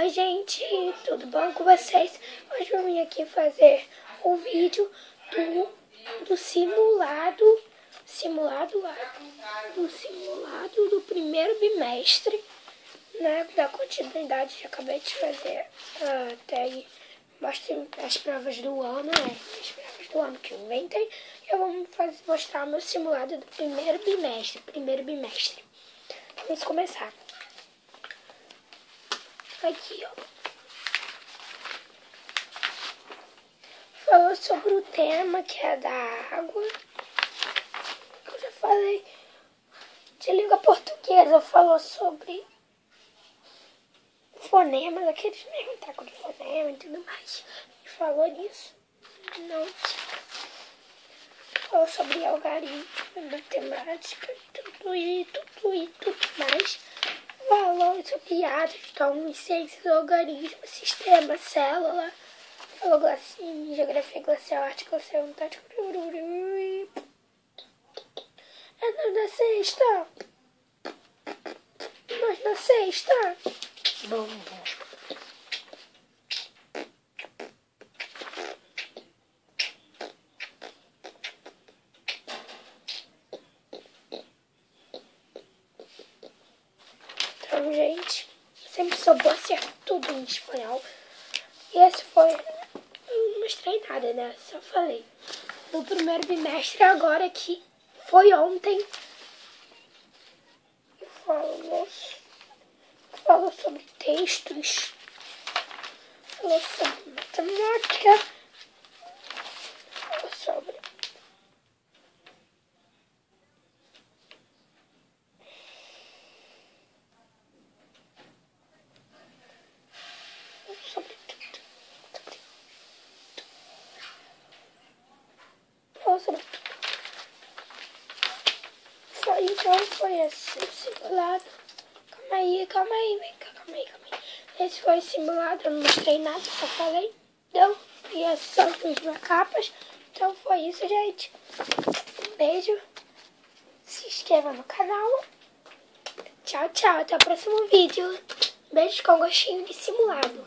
Oi gente, tudo bom com vocês? Hoje eu vim aqui fazer um vídeo do simulado do primeiro bimestre, né, da continuidade que eu acabei de fazer até aí. Mostrei as provas do ano, né, as provas do ano que eu inventei. Eu vou mostrar o meu simulado do primeiro bimestre. Vamos começar. Aqui, ó. Falou sobre o tema, que é da água. Eu já falei de língua portuguesa. Falou sobre fonemas, aqueles mesmo tacos de fonema e tudo mais. Falou disso. Não. Falou sobre algarismo, matemática, tudo mais. Falou sobre átomos, ciências, organismos, sistema, célula. Falou glacinha, geografia glacial, arte glacial, antártica. É nós na sexta. Nós na sexta. Bom. Então, gente, sempre soube acertar tudo em espanhol. E esse foi... Eu não mostrei nada, né? Só falei. No primeiro bimestre, agora que foi ontem, falou sobre textos, falou sobre matemática, falou sobre tudo. Falou sobre tudo. Então foi esse o simulado. Calma aí, vem cá, calma aí. Esse foi o simulado, eu não mostrei nada, só falei. Então, e essas são as duas capas. Então foi isso, gente. Um beijo. Se inscreva no canal. Tchau, tchau. Até o próximo vídeo. Beijo com gostinho de simulado.